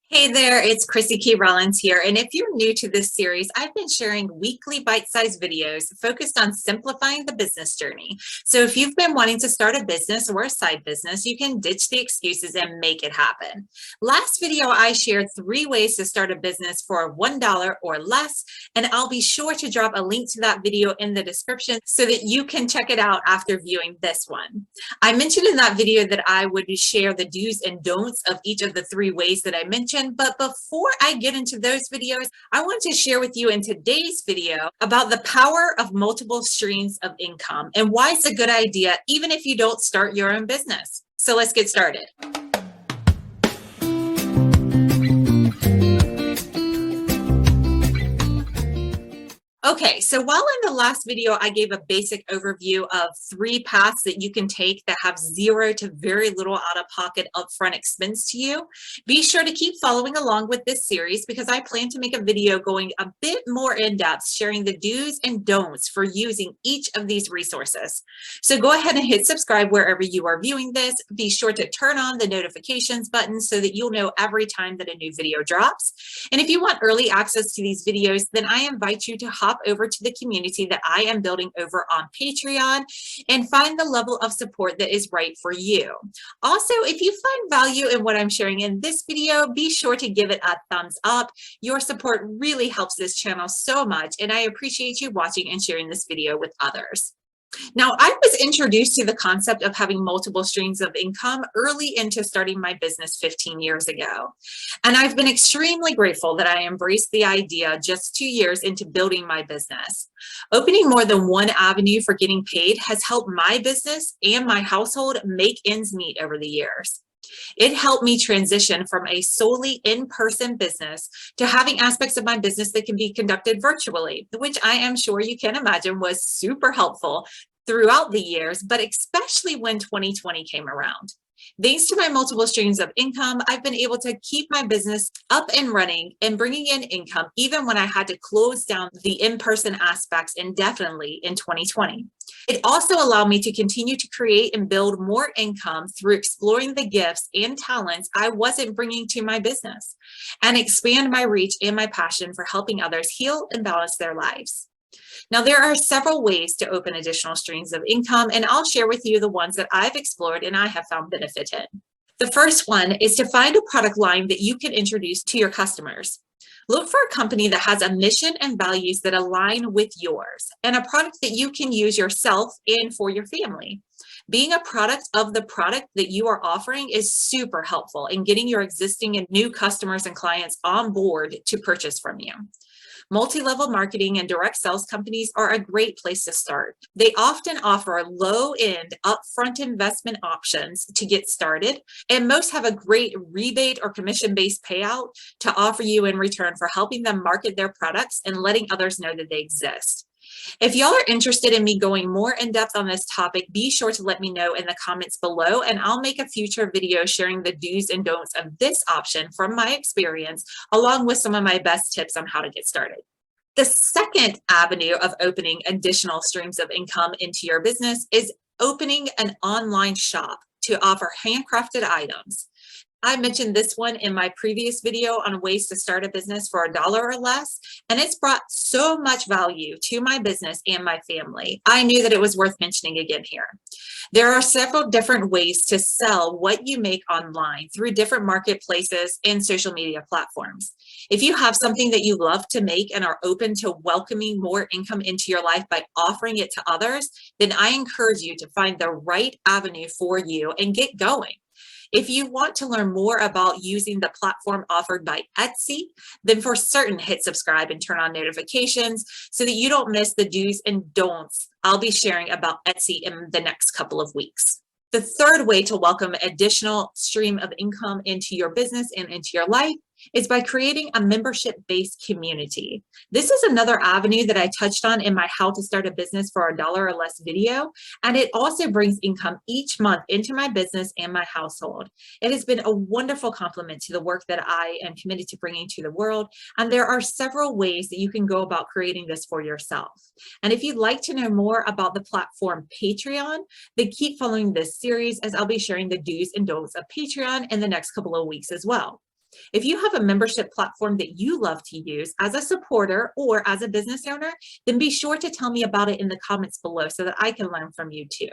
Hey there, it's Crissy Keye Rollins here. And if you're new to this series, I've been sharing weekly bite-sized videos focused on simplifying the business journey. So if you've been wanting to start a business or a side business, you can ditch the excuses and make it happen. Last video, I shared 3 ways to start a business for $1 or less, and I'll be sure to drop a link to that video in the description so that you can check it out after viewing this one. I mentioned in that video that I would share the do's and don'ts of each of the 3 ways that I mentioned. But before I get into those videos, I want to share with you in today's video about the power of multiple streams of income and why it's a good idea, even if you don't start your own business. So let's get started. Okay, so while in the last video, I gave a basic overview of 3 paths that you can take that have 0 to very little out-of-pocket upfront expense to you, be sure to keep following along with this series because I plan to make a video going a bit more in-depth, sharing the do's and don'ts for using each of these resources. So go ahead and hit subscribe wherever you are viewing this. Be sure to turn on the notifications button so that you'll know every time that a new video drops. And if you want early access to these videos, then I invite you to hop over to the community that I am building over on Patreon and find the level of support that is right for you. Also, if you find value in what I'm sharing in this video, be sure to give it a thumbs up. Your support really helps this channel so much, and I appreciate you watching and sharing this video with others. Now, I was introduced to the concept of having multiple streams of income early into starting my business 15 years ago. And I've been extremely grateful that I embraced the idea just 2 years into building my business. Opening more than one avenue for getting paid has helped my business and my household make ends meet over the years. It helped me transition from a solely in-person business to having aspects of my business that can be conducted virtually, which I am sure you can imagine was super helpful throughout the years, but especially when 2020 came around. Thanks to my multiple streams of income, I've been able to keep my business up and running and bringing in income even when I had to close down the in-person aspects indefinitely in 2020. It also allowed me to continue to create and build more income through exploring the gifts and talents I wasn't bringing to my business and expand my reach and my passion for helping others heal and balance their lives. Now, there are several ways to open additional streams of income, and I'll share with you the ones that I've explored and I have found benefit in. The first one is to find a product line that you can introduce to your customers. Look for a company that has a mission and values that align with yours and a product that you can use yourself and for your family. Being a product of the product that you are offering is super helpful in getting your existing and new customers and clients on board to purchase from you. Multi-level marketing and direct sales companies are a great place to start. They often offer low-end upfront investment options to get started, and most have a great rebate or commission-based payout to offer you in return for helping them market their products and letting others know that they exist. If y'all are interested in me going more in depth on this topic, be sure to let me know in the comments below, and I'll make a future video sharing the do's and don'ts of this option from my experience, along with some of my best tips on how to get started. The second avenue of opening additional streams of income into your business is opening an online shop to offer handcrafted items. I mentioned this one in my previous video on ways to start a business for $1 or less, and it's brought so much value to my business and my family. I knew that it was worth mentioning again here. There are several different ways to sell what you make online through different marketplaces and social media platforms. If you have something that you love to make and are open to welcoming more income into your life by offering it to others, then I encourage you to find the right avenue for you and get going. If you want to learn more about using the platform offered by Etsy, then for certain hit subscribe and turn on notifications so that you don't miss the do's and don'ts I'll be sharing about Etsy in the next couple of weeks. The third way to welcome additional stream of income into your business and into your life is by creating a membership-based community. This is another avenue that I touched on in my How to Start a Business for $1 or Less video, and it also brings income each month into my business and my household. It has been a wonderful complement to the work that I am committed to bringing to the world, and there are several ways that you can go about creating this for yourself. And if you'd like to know more about the platform Patreon, then keep following this series as I'll be sharing the do's and don'ts of Patreon in the next couple of weeks as well. If you have a membership platform that you love to use as a supporter or as a business owner, then be sure to tell me about it in the comments below so that I can learn from you too.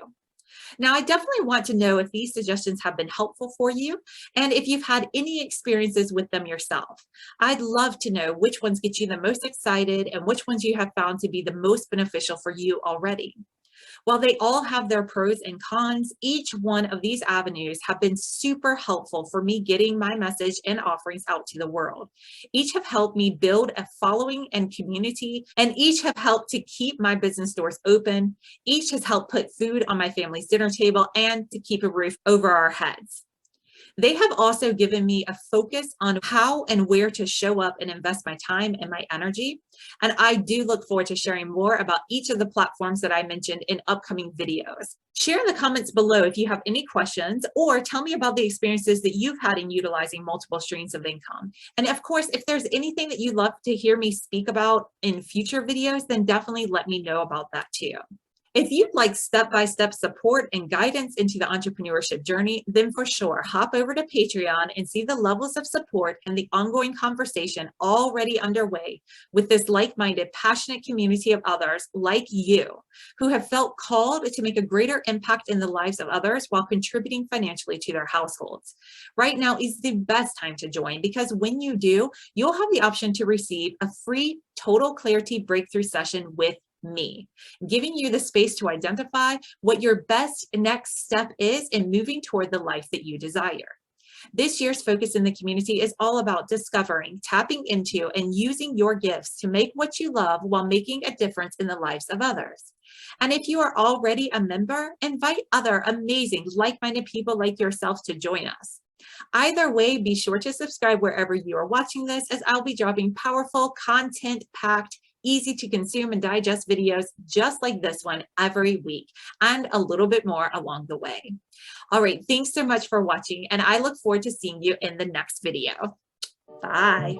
Now, I definitely want to know if these suggestions have been helpful for you and if you've had any experiences with them yourself. I'd love to know which ones get you the most excited and which ones you have found to be the most beneficial for you already. While they all have their pros and cons, each one of these avenues have been super helpful for me getting my message and offerings out to the world. Each have helped me build a following and community, and each have helped to keep my business doors open. Each has helped put food on my family's dinner table and to keep a roof over our heads. They have also given me a focus on how and where to show up and invest my time and my energy. And I do look forward to sharing more about each of the platforms that I mentioned in upcoming videos. Share in the comments below if you have any questions, or tell me about the experiences that you've had in utilizing multiple streams of income. And of course, if there's anything that you'd love to hear me speak about in future videos, then definitely let me know about that too. If you'd like step-by-step support and guidance into the entrepreneurship journey, then for sure, hop over to Patreon and see the levels of support and the ongoing conversation already underway with this like-minded, passionate community of others like you who have felt called to make a greater impact in the lives of others while contributing financially to their households. Right now is the best time to join because when you do, you'll have the option to receive a free total clarity breakthrough session with me, giving you the space to identify what your best next step is in moving toward the life that you desire. This year's focus in the community is all about discovering, tapping into, and using your gifts to make what you love while making a difference in the lives of others. And if you are already a member, invite other amazing, like-minded people like yourself to join us. Either way, be sure to subscribe wherever you are watching this, as I'll be dropping powerful, content-packed, easy to consume and digest videos just like this one every week, and a little bit more along the way. All right, thanks so much for watching, and I look forward to seeing you in the next video. Bye.